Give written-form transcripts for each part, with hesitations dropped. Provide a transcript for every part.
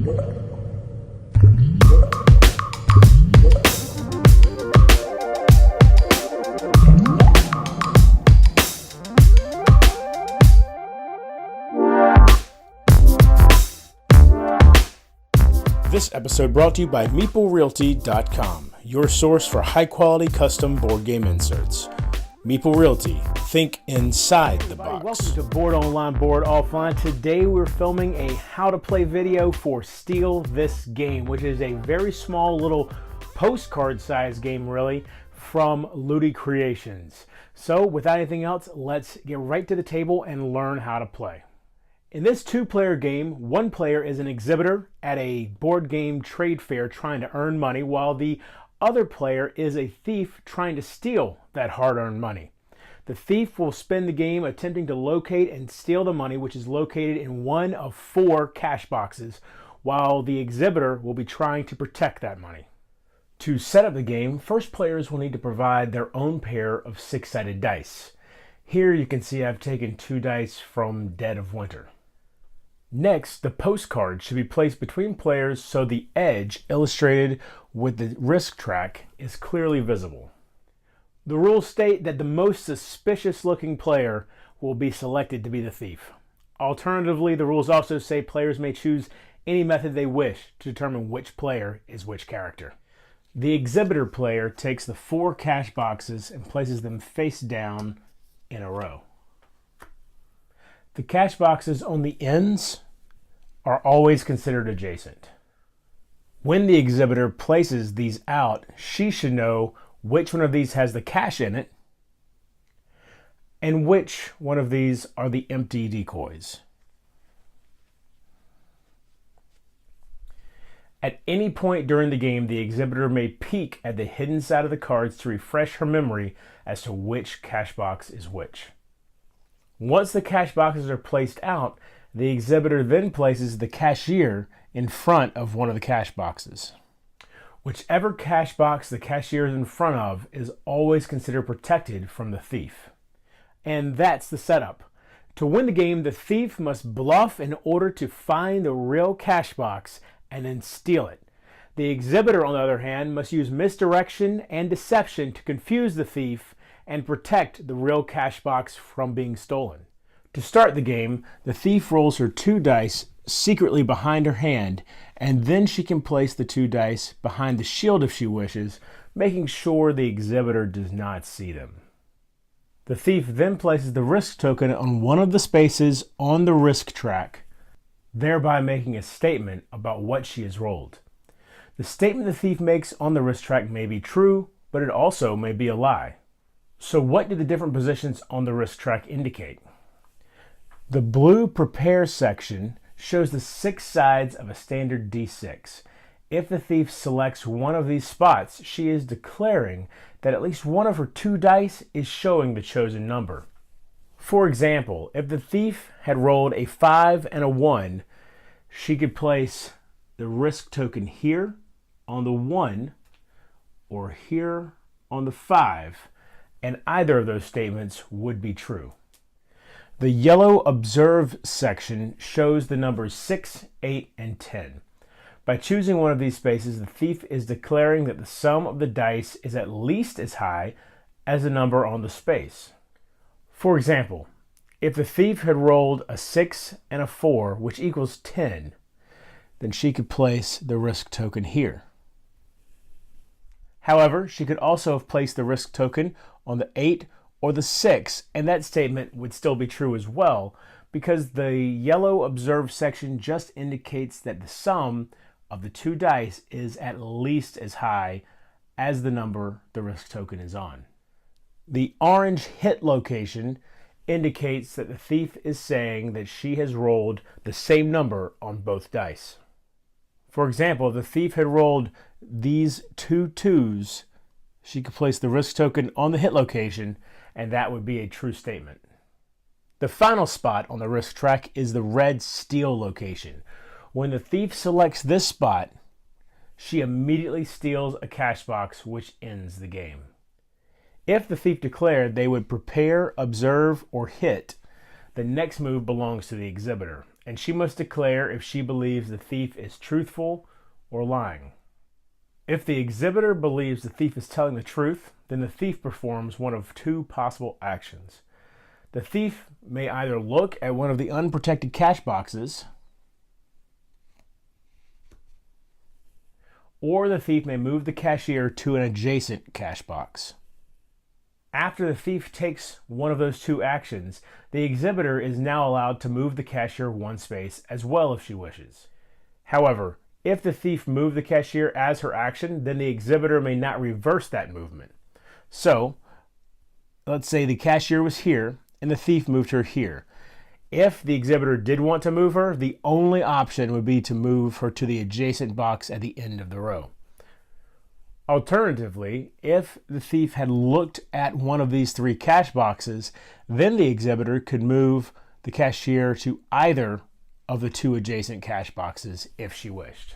This episode brought to you by MeepleRealty.com, your source for high-quality custom board game inserts. Meeple Realty, think inside the box. Welcome to Board Online, Board Offline. Today we're filming a how-to-play video for Steal This Game, which is a very small little postcard-sized game, really, from LudiCreations. So, without anything else, let's get right to the table and learn how to play. In this two-player game, one player is an exhibitor at a board game trade fair trying to earn money, while the other player is a thief trying to steal that hard-earned money. The thief will spend the game attempting to locate and steal the money, which is located in one of 4 cash boxes, while the exhibitor will be trying to protect that money. To set up the game, first players will need to provide their own pair of 6-sided dice. Here you can see I've taken 2 dice from Dead of Winter. Next, the postcard should be placed between players so the edge illustrated with the risk track is clearly visible. The rules state that the most suspicious looking player will be selected to be the thief. Alternatively, the rules also say players may choose any method they wish to determine which player is which character. The exhibitor player takes the 4 cash boxes and places them face down in a row. The cash boxes on the ends are always considered adjacent. When the exhibitor places these out, she should know which one of these has the cash in it and which one of these are the empty decoys. At any point during the game, the exhibitor may peek at the hidden side of the cards to refresh her memory as to which cash box is which. Once the cash boxes are placed out, the exhibitor then places the cashier in front of one of the cash boxes. Whichever cash box the cashier is in front of is always considered protected from the thief. And that's the setup. To win the game, the thief must bluff in order to find the real cash box and then steal it. The exhibitor, on the other hand, must use misdirection and deception to confuse the thief and protect the real cash box from being stolen. To start the game, the thief rolls her 2 dice secretly behind her hand, and then she can place the 2 dice behind the shield if she wishes, making sure the exhibitor does not see them. The thief then places the risk token on one of the spaces on the risk track, thereby making a statement about what she has rolled. The statement the thief makes on the risk track may be true, but it also may be a lie. So what do the different positions on the risk track indicate? The blue prepare section shows the 6 sides of a standard D6. If the thief selects one of these spots, she is declaring that at least one of her 2 dice is showing the chosen number. For example, if the thief had rolled a 5 and a 1, she could place the risk token here on the 1 or here on the 5, and either of those statements would be true. The yellow observe section shows the numbers 6, 8, and 10. By choosing one of these spaces, the thief is declaring that the sum of the dice is at least as high as the number on the space. For example, if the thief had rolled a 6 and a 4, which equals 10, then she could place the risk token here. However, she could also have placed the risk token on the 8 or the 6, and that statement would still be true as well, because the yellow observe section just indicates that the sum of the 2 dice is at least as high as the number the risk token is on. The orange hit location indicates that the thief is saying that she has rolled the same number on both dice. For example, if the thief had rolled these 2 2s, she could place the risk token on the hit location, and that would be a true statement. The final spot on the risk track is the red steal location. When the thief selects this spot, she immediately steals a cash box, which ends the game. If the thief declared they would prepare, observe, or hit, the next move belongs to the exhibitor. and she must declare if she believes the thief is truthful or lying. If the exhibitor believes the thief is telling the truth, then the thief performs one of two possible actions. The thief may either look at one of the unprotected cash boxes, or the thief may move the cashier to an adjacent cash box. After the thief takes one of those two actions, the exhibitor is now allowed to move the cashier one space as well if she wishes. However, if the thief moved the cashier as her action, then the exhibitor may not reverse that movement. So, let's say the cashier was here and the thief moved her here. If the exhibitor did want to move her, the only option would be to move her to the adjacent box at the end of the row. Alternatively, if the thief had looked at one of these three cash boxes, then the exhibitor could move the cashier to either of the two adjacent cash boxes if she wished.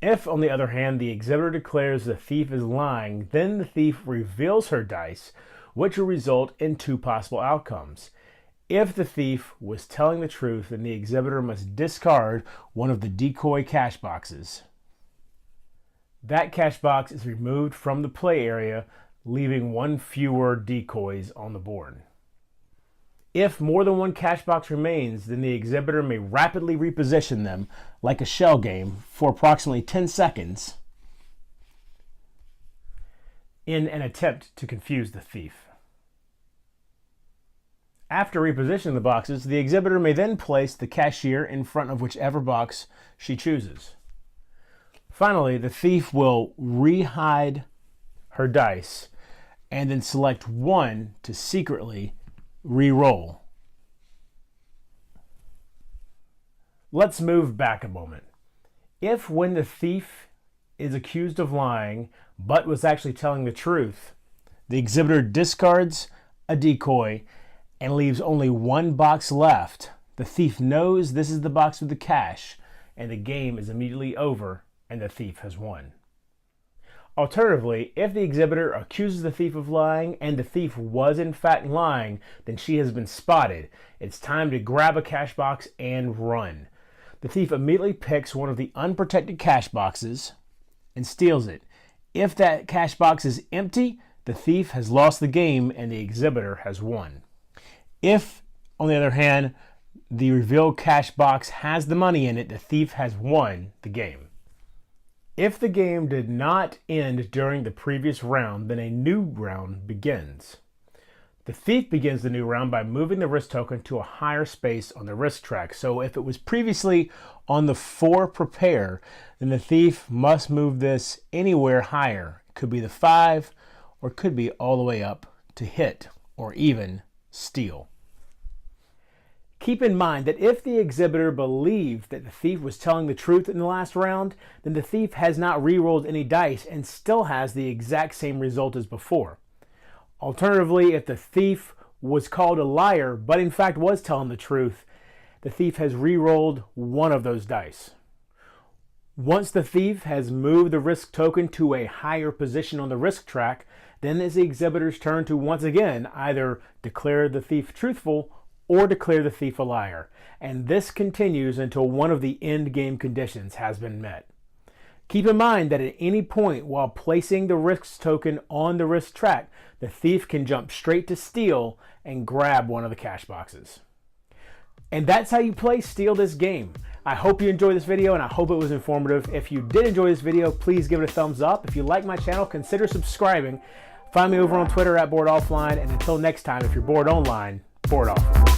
If, on the other hand, the exhibitor declares the thief is lying, then the thief reveals her dice, which will result in two possible outcomes. If the thief was telling the truth, then the exhibitor must discard one of the decoy cash boxes. That cash box is removed from the play area, leaving one fewer decoys on the board. If more than one cash box remains, then the exhibitor may rapidly reposition them, like a shell game, for approximately 10 seconds in an attempt to confuse the thief. After repositioning the boxes, the exhibitor may then place the cashier in front of whichever box she chooses. Finally, the thief will re-hide her dice and then select one to secretly re-roll. Let's move back a moment. If when the thief is accused of lying but was actually telling the truth, the exhibitor discards a decoy and leaves only one box left, the thief knows this is the box with the cash, and the game is immediately over and the thief has won. Alternatively, if the exhibitor accuses the thief of lying and the thief was in fact lying, then she has been spotted. It's time to grab a cash box and run. The thief immediately picks one of the unprotected cash boxes and steals it. If that cash box is empty, the thief has lost the game and the exhibitor has won. If, on the other hand, the revealed cash box has the money in it, the thief has won the game. If the game did not end during the previous round, then a new round begins. The thief begins the new round by moving the risk token to a higher space on the risk track. So if it was previously on the 4 prepare, then the thief must move this anywhere higher. It could be the 5, or it could be all the way up to hit, or even steal. Keep in mind that if the exhibitor believed that the thief was telling the truth in the last round, then the thief has not re-rolled any dice and still has the exact same result as before. Alternatively, if the thief was called a liar but in fact was telling the truth, the thief has re-rolled one of those dice. Once the thief has moved the risk token to a higher position on the risk track, then it's the exhibitor's turn to once again either declare the thief truthful or declare the thief a liar, and this continues until one of the end game conditions has been met. Keep in mind that at any point while placing the risk token on the risk track, the thief can jump straight to steal and grab one of the cash boxes. And that's how you play Steal this game. I hope you enjoyed this video and I hope it was informative. If you did enjoy this video, please give it a thumbs up. If you like my channel, consider subscribing. Find me over on Twitter at boredoffline, and until next time, if you're bored online, board offline.